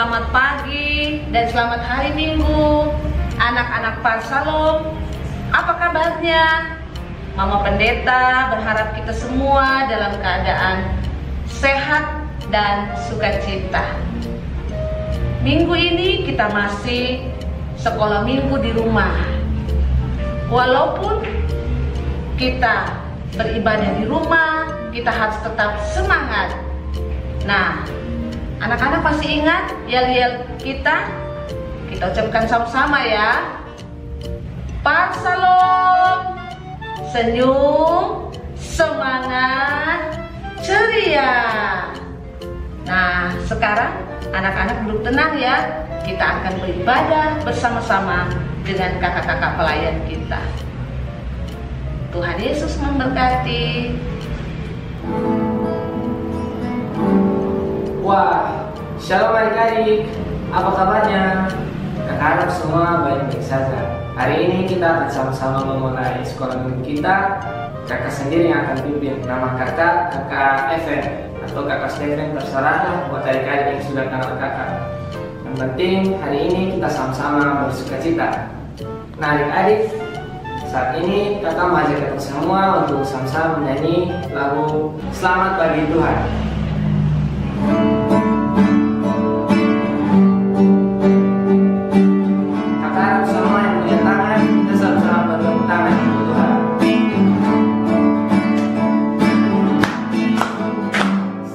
selamat pagi dan selamat hari Minggu. Anak-anak Parsalom, apa kabarnya? Mama Pendeta berharap kita semua dalam keadaan sehat dan sukacita. Minggu ini kita masih sekolah minggu di rumah. Walaupun kita beribadah di rumah, kita harus tetap semangat. Nah, anak-anak masih ingat yel-yel kita? Kita ucapkan sama-sama ya. Parsalom, senyum, semangat, ceria. Nah, sekarang anak-anak duduk tenang ya. Kita akan beribadah bersama-sama dengan kakak-kakak pelayan kita. Tuhan Yesus memberkati. Wah, shalom adik-adik, apa kabarnya? Kakak harap semua baik-baik saja. Hari ini kita akan sama-sama memulai sekolah minggu kita. Kakak sendiri yang akan pimpin. Nama kakak Evan atau kakak Stephen, terserah buat adik-adik yang sudah kenal kakak. Yang penting hari ini kita sama-sama bersukacita. Nah adik-adik, saat ini kakak mengajak kita semua untuk sama-sama menyanyi lagu Selamat Bagi Tuhan. Kakak harap semua yang punya tangan kita sama-sama bertepuk tangan untuk Tuhan.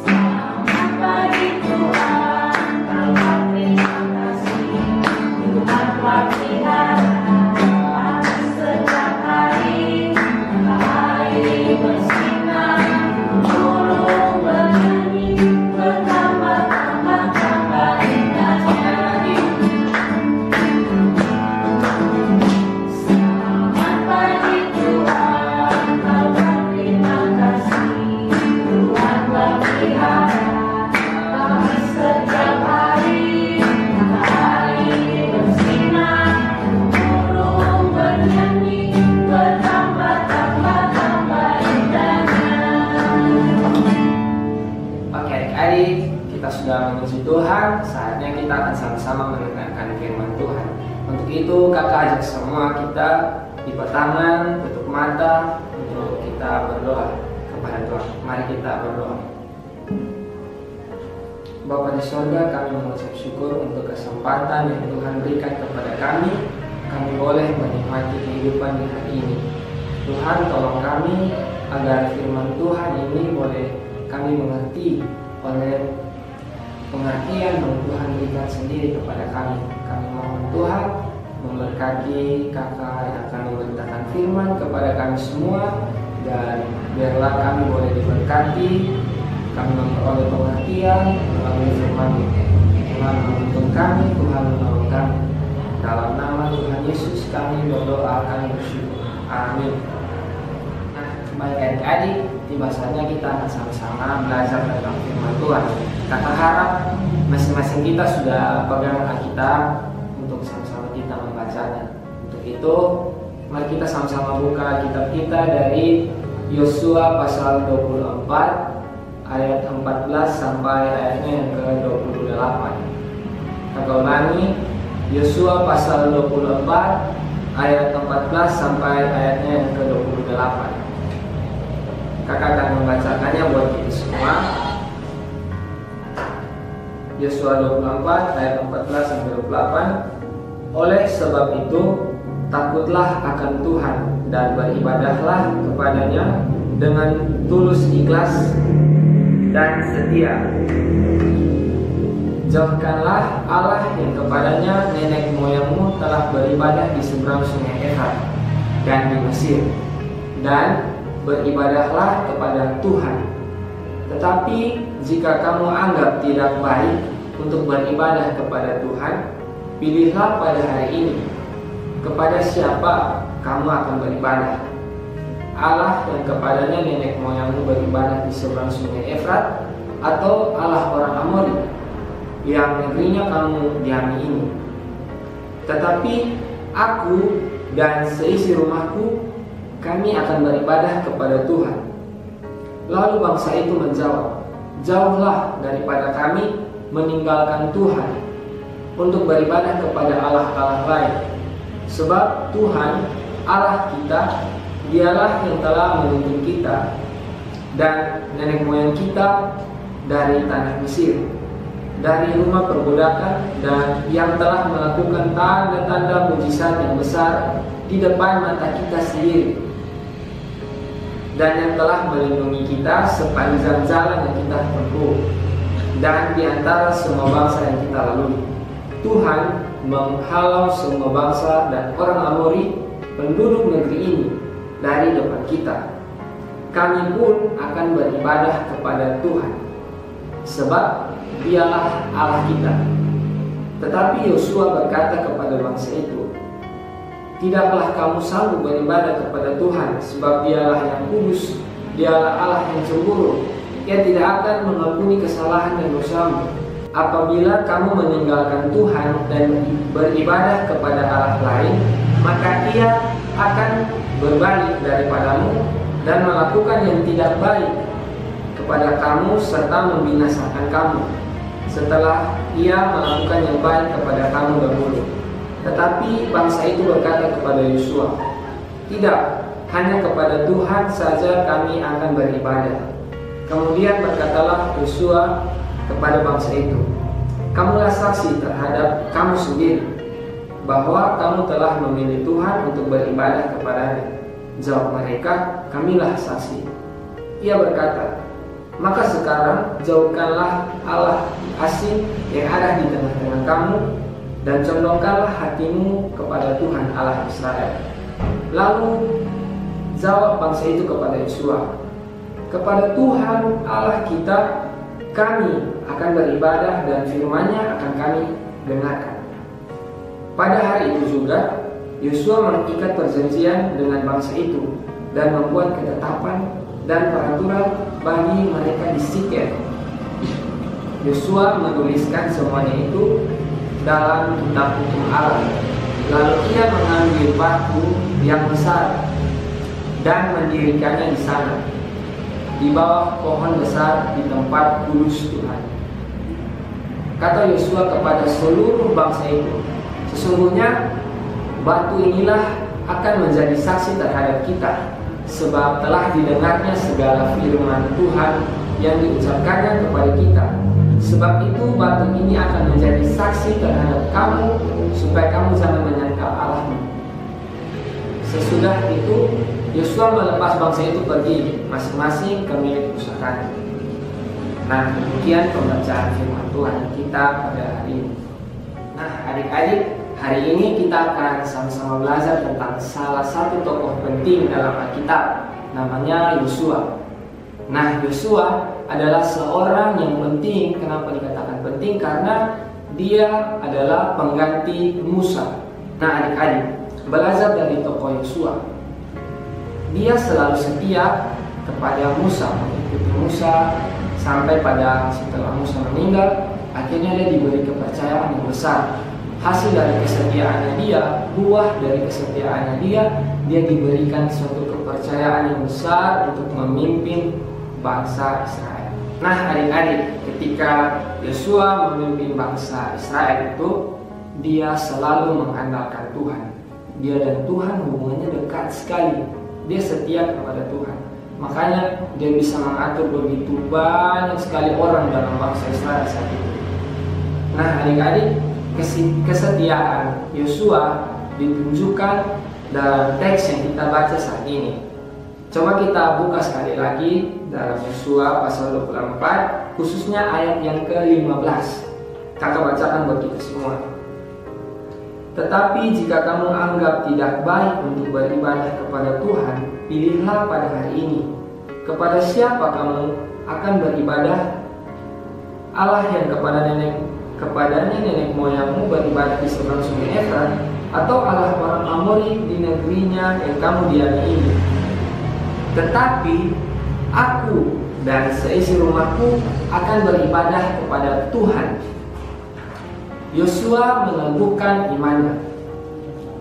Selamat pagi Tuhan, Bapa terima kasih. Tuhan telah pelihara kami setiap hari. Matahari bersinar, burung bernyanyi, bertambah-tambah indahnya. Selamat pagi Tuhan, Bapa terima kasih. Tuhan telah pelihara kami setiap hari. Matahari bersinar, burung bernyanyi, bertambah-tambah indahnya. Oke adik-adik, kita sudah memuji Tuhan, saatnya kita akan sama-sama mendengarkan firman Tuhan. Untuk itu kakak ajak semua kita lipat tangan, tutup mata untuk kita berdoa kepada Tuhan. Mari kita berdoa. Bapa di surga, kami mengucap syukur untuk kesempatan yang Tuhan berikan kepada kami. Kami boleh menikmati kehidupan di hari ini. Tuhan tolong kami agar firman Tuhan ini boleh kami mengerti oleh pengertian yang Tuhan berikan sendiri kepada kami. Kami mohon Tuhan memberkati kakak yang akan memberitakan firman kepada kami semua, dan biarlah kami boleh diberkati, kami memperoleh pengertian melalui firman. Tuhan menuntun kami, Tuhan menolong kami. Dalam nama Tuhan Yesus kami berdoa, kami bersyukur. Amin. Nah, baik adik-adik, tiba saatnya kita akan sama-sama belajar tentang firman Tuhan. Kakak harap masing-masing kita sudah pegang Alkitab untuk sama-sama kita membacanya. Untuk itu, mari kita sama-sama buka kitab kita dari Yosua pasal 24 ayat 14 sampai ayatnya yang ke-28. Kakak ulangi, Yosua pasal 24 ayat 14 sampai ayatnya yang ke-28. Kakak akan membacakannya buat kita semua. Yosua 24 ayat 14 sampai 28. Oleh sebab itu, takutlah akan Tuhan dan beribadahlah kepadanya dengan tulus ikhlas dan setia. Jauhkanlah Allah yang kepadanya nenek moyangmu telah beribadah di seberang sungai Efrat dan di Mesir, dan beribadahlah kepada Tuhan. Tetapi jika kamu anggap tidak baik untuk beribadah kepada Tuhan, pilihlah pada hari ini kepada siapa kamu akan beribadah. Allah yang kepadanya nenek moyangmu beribadah di seberang sungai Efrat, atau Allah orang Amori yang negerinya kamu diami ini. Tetapi aku dan seisi rumahku, kami akan beribadah kepada Tuhan. Lalu bangsa itu menjawab, jauhlah daripada kami meninggalkan Tuhan untuk beribadah kepada Allah-Allah lain. Sebab Tuhan Allah kita, dialah yang telah menuntun kita dan nenek moyang kita dari tanah Mesir, dari rumah perbudakan, dan yang telah melakukan tanda-tanda mujizat yang besar di depan mata kita sendiri, dan yang telah melindungi kita sepanjang jalan yang kita tempuh dan di antara semua bangsa yang kita lalui. Tuhan menghalau semua bangsa dan orang Amori, penduduk negeri ini, dari depan kita. Kami pun akan beribadah kepada Tuhan, sebab Dialah Allah kita. Tetapi Yosua berkata kepada bangsa itu, tidaklah kamu sanggup beribadah kepada Tuhan, sebab Dialah yang kudus, Dialah Allah yang cemburu. Ia tidak akan mengampuni kesalahan dan dosamu. Apabila kamu meninggalkan Tuhan dan beribadah kepada Allah lain, maka Ia akan berbalik daripadamu dan melakukan yang tidak baik kepada kamu serta membinasakan kamu, setelah Ia melakukan yang baik kepada kamu dahulu. Tetapi bangsa itu berkata kepada Yosua, tidak, hanya kepada Tuhan saja kami akan beribadah. Kemudian berkatalah Yosua kepada bangsa itu, kamulah saksi terhadap kamu sendiri bahwa kamu telah memilih Tuhan untuk beribadah kepadanya. Jawab mereka, kamilah saksi. Ia berkata, maka sekarang jauhkanlah Allah asing yang ada di tengah-tengah kamu, dan condongkanlah hatimu kepada Tuhan Allah Israel. Lalu jawab bangsa itu kepada Yosua, kepada Tuhan Allah kita kami akan beribadah dan firman-Nya akan kami dengarkan. Pada hari itu juga Yosua mengikat perjanjian dengan bangsa itu dan membuat ketetapan dan peraturan bagi mereka di Sikem. Yosua menuliskan semuanya itu dalam kitab hukum Allah. Lalu ia mengambil batu yang besar dan mendirikannya di sana, di bawah pohon besar di tempat kudus Tuhan. Kata Yosua kepada seluruh bangsa itu, sesungguhnya batu inilah akan menjadi saksi terhadap kita, sebab telah didengarnya segala firman Tuhan yang diucapkannya kepada kita. Sebab itu batu ini akan menjadi saksi terhadap kamu, supaya kamu jangan menyangkal Allahmu. Sesudah itu Yosua melepas bangsa itu pergi masing-masing ke milik pusakanya. Nah, demikian pembacaan firman Tuhan kita pada hari ini. Nah, adik-adik, hari ini kita akan sama-sama belajar tentang salah satu tokoh penting dalam Alkitab, namanya Yosua. Nah, Yosua adalah seorang yang penting. Kenapa dikatakan penting? Karena dia adalah pengganti Musa. Nah, adik-adik, belajar dari tokoh Yosua. Dia selalu setia kepada Musa, mengikuti Musa sampai pada setelah Musa meninggal, akhirnya dia diberi kepercayaan yang besar. Hasil dari kesetiaannya dia, buah dari kesetiaannya dia diberikan suatu kepercayaan yang besar untuk memimpin bangsa Israel. Nah, adik-adik, ketika Yosua memimpin bangsa Israel itu, dia selalu mengandalkan Tuhan. Dia dan Tuhan hubungannya dekat sekali. Dia setia kepada Tuhan. Makanya dia bisa mengatur begitu banyak sekali orang dalam bangsa Israel saat itu. Nah, adik-adik, kesetiaan Yosua ditunjukkan dalam teks yang kita baca saat ini. Coba kita buka sekali lagi dalam Yosua pasal 24, khususnya ayat yang ke-15. Kakak bacakan buat kita semua. Tetapi jika kamu anggap tidak baik untuk beribadah kepada Tuhan, pilihlah pada hari ini kepada siapa kamu akan beribadah. Allah yang kepadanya nenek moyangmu beribadah di seberang sungai Efrat, atau Allah orang Amori di negerinya yang kamu diami ini. Tetapi aku dan seisi rumahku akan beribadah kepada Tuhan. Yosua meneguhkan imannya.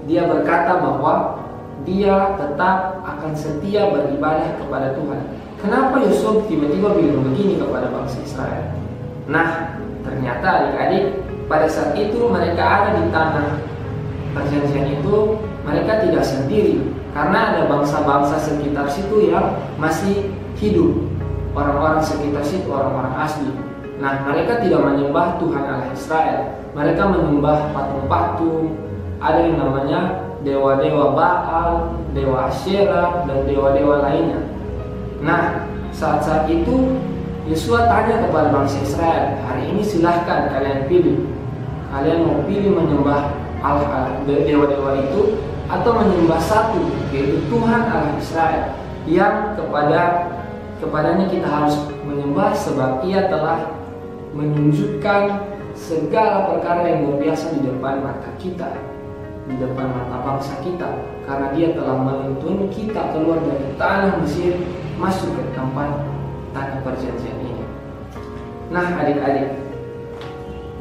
Dia berkata bahwa dia tetap akan setia beribadah kepada Tuhan. Kenapa Yosua tiba-tiba bilang begini kepada bangsa Israel? Nah, ternyata adik-adik, pada saat itu mereka ada di tanah perjanjian itu, mereka tidak sendiri karena ada bangsa-bangsa sekitar situ yang masih hidup. Orang-orang sekitar situ orang-orang asli. Nah, mereka tidak menyembah Tuhan Allah Israel. Mereka menyembah patung-patung. Ada yang namanya dewa-dewa Baal, dewa Asyera, dan dewa-dewa lainnya. Nah, saat-saat itu Yosua tanya kepada bangsa Israel, hari ini silahkan kalian pilih. Kalian mau pilih menyembah dewa-dewa itu atau menyembah satu, yaitu Tuhan Allah Israel, yang kepadanya kita harus menyembah sebab Ia telah menunjukkan segala perkara yang luar biasa di depan mata kita, di depan mata bangsa kita, karena Dia telah menuntun kita keluar dari tanah Mesir masuk ke tempat tanah perjanjian ini. Nah, adik-adik,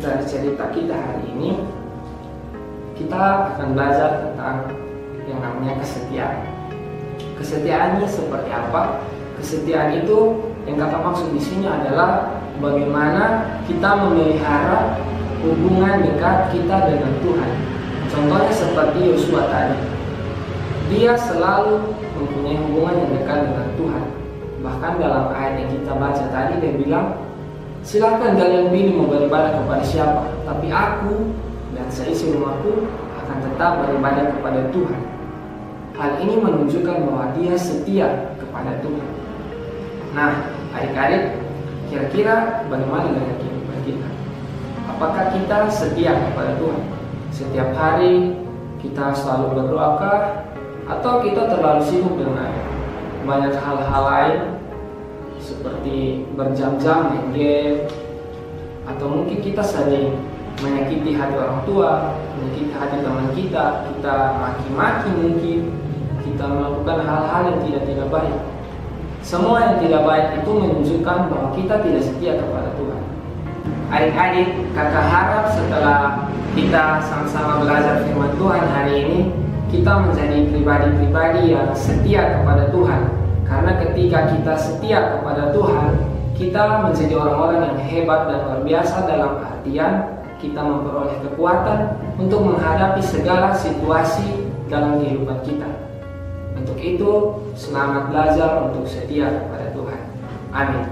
dari cerita kita hari ini kita akan belajar tentang yang namanya kesetiaan. Kesetiaannya seperti apa? Kesetiaan itu yang kata maksud di sini adalah bagaimana kita memelihara hubungan dekat kita dengan Tuhan. Contohnya seperti Yosua tadi, dia selalu mempunyai hubungan yang dekat dengan Tuhan. Bahkan dalam ayat yang kita baca tadi dia bilang, silakan kalian pilih mau beribadah kepada siapa, tapi aku dan seisi rumahku akan tetap beribadah kepada Tuhan. Hal ini menunjukkan bahwa dia setia kepada Tuhan. Nah, adik-adik, kira-kira bagaimana dengan kehidupan kita? Apakah kita setia kepada Tuhan? Setiap hari kita selalu berdoakah? Atau kita terlalu sibuk dengan banyak hal-hal lain seperti berjam-jam main game? Atau mungkin kita sering menyakiti hati orang tua, menyakiti hati teman kita, kita maki-maki mungkin, kita melakukan hal-hal yang tidak baik. Semua yang tidak baik itu menunjukkan bahwa kita tidak setia kepada Tuhan. Adik-adik, kakak harap setelah kita sama-sama belajar firman Tuhan hari ini, kita menjadi pribadi-pribadi yang setia kepada Tuhan. Karena ketika kita setia kepada Tuhan, kita menjadi orang-orang yang hebat dan luar biasa dalam artian kita memperoleh kekuatan untuk menghadapi segala situasi dalam kehidupan kita. Untuk itu, selamat belajar untuk setia kepada Tuhan. Amin.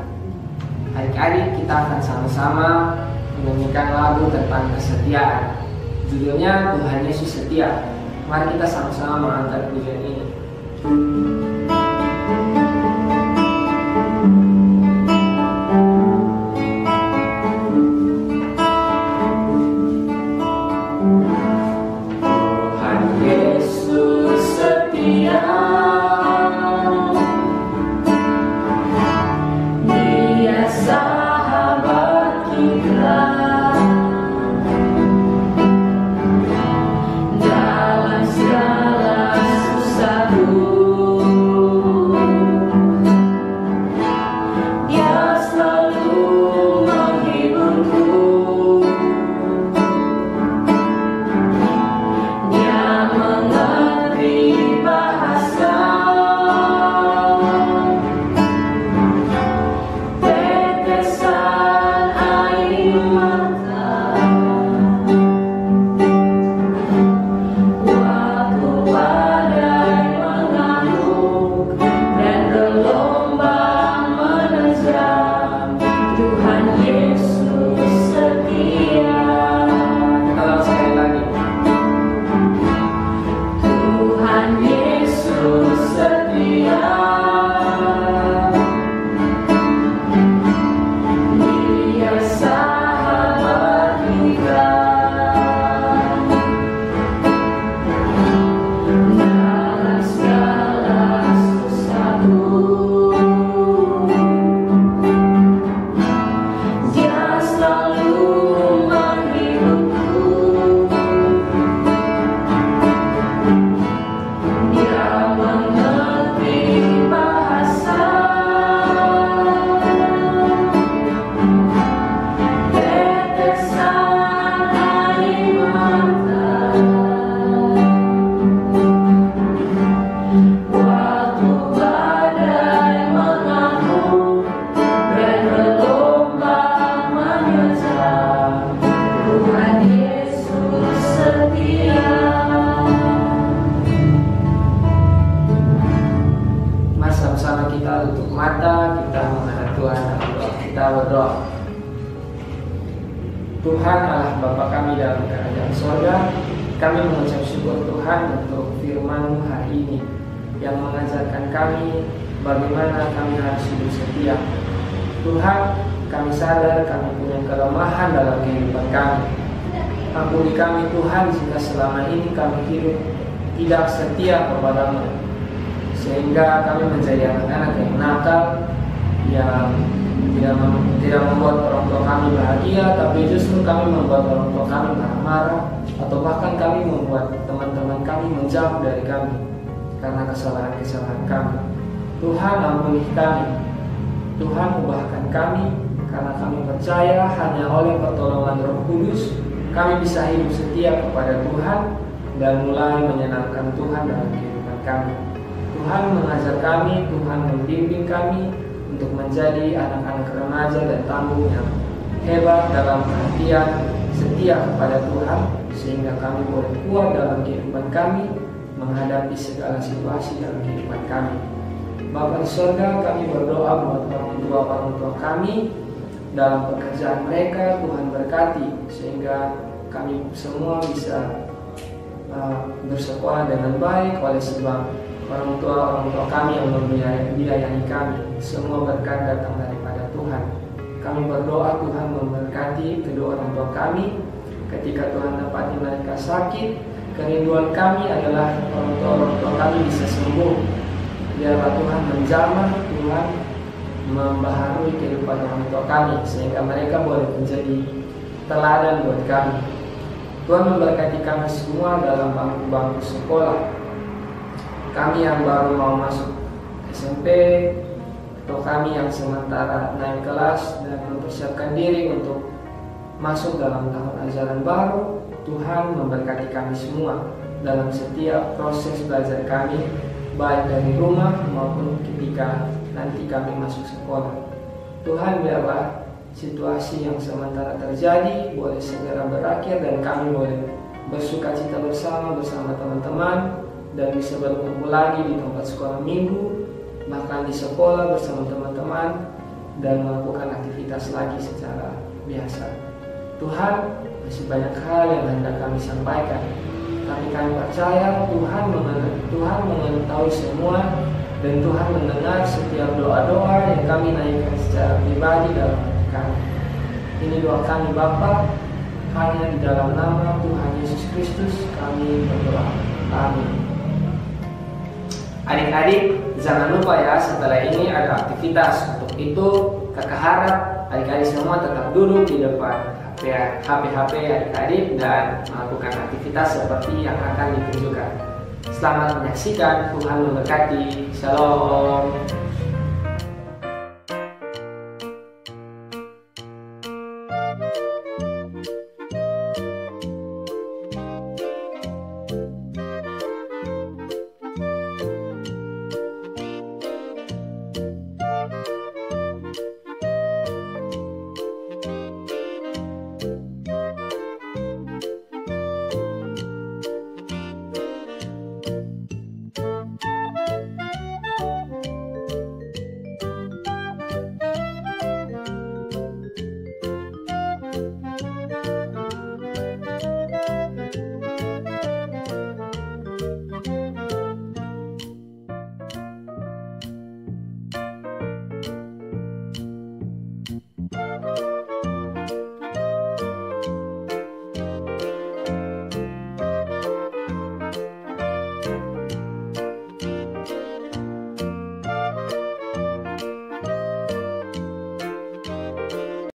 Adik-adik, kita akan sama-sama menyanyikan lagu tentang kesetiaan. Judulnya Tuhan Yesus Setia. Mari kita sama-sama mengangkat pujian ini. Bahasa kita tutup mata, kita menghadap Tuhan dalam doa. Kita berdoa. Tuhan Allah Bapa kami dalam kerajaan sorga, kami mengucap syukur Tuhan untuk firman-Mu hari ini yang mengajarkan kami bagaimana kami harus hidup setia. Tuhan, kami sadar kami punya kelemahan dalam kehidupan kami. Ampuni kami Tuhan jika selama ini kami hidup tidak setia kepada-Mu, sehingga kami menjadi anak-anak yang nakal, yang tidak membuat orang tua kami bahagia, tapi justru kami membuat orang tua kami marah-marah, atau bahkan kami membuat teman-teman kami menjauh dari kami karena kesalahan-kesalahan kami. Tuhan, ampuni kami. Tuhan, ubahkan kami, karena kami percaya hanya oleh pertolongan Roh Kudus kami bisa hidup setia kepada Tuhan dan mulai menyenangkan Tuhan dalam kehidupan kami. Tuhan mengajar kami, Tuhan membimbing kami untuk menjadi anak-anak remaja dan tangguh yang hebat dalam perhatian setia kepada Tuhan, sehingga kami boleh kuat dalam kehidupan kami menghadapi segala situasi dalam kehidupan kami. Bapa di surga, kami berdoa buat orang tua kami dalam pekerjaan mereka. Tuhan berkati sehingga kami semua bisa bersekolah dengan baik, oleh sebab orang tua kami yang membiayai kami. Semua berkat datang daripada Tuhan. Kami berdoa Tuhan memberkati kedua orang tua kami ketika Tuhan dapati mereka sakit. Kerinduan kami adalah orang tua kami bisa sembuh. Biarlah Tuhan menjamah, Tuhan membaharui kehidupan orang tua kami, sehingga mereka boleh menjadi teladan buat kami. Tuhan memberkati kami semua dalam bangku-bangku sekolah. Kami yang baru mau masuk SMP, atau kami yang sementara naik kelas dan mempersiapkan diri untuk masuk dalam tahun ajaran baru, Tuhan memberkati kami semua dalam setiap proses belajar kami, baik dari rumah maupun ketika nanti kami masuk sekolah. Tuhan, biarlah situasi yang sementara terjadi boleh segera berakhir dan kami boleh bersuka cita bersama teman-teman dan bisa berkumpul lagi di tempat sekolah minggu, bahkan di sekolah bersama teman-teman dan melakukan aktivitas lagi secara biasa. Tuhan, masih banyak hal yang hendak kami sampaikan. Kami percaya Tuhan mengetahui semua, dan Tuhan mendengar setiap doa-doa yang kami naikkan secara pribadi dalam hati kami. Ini doa kami Bapa, hanya di dalam nama Tuhan Yesus Kristus kami berdoa. Amin. Adik-adik, jangan lupa ya, setelah ini ada aktivitas. Untuk itu kakak harap adik-adik semua tetap duduk di depan HP adik-adik dan melakukan aktivitas seperti yang akan ditunjukkan. Selamat menyaksikan, Tuhan memberkati. Shalom.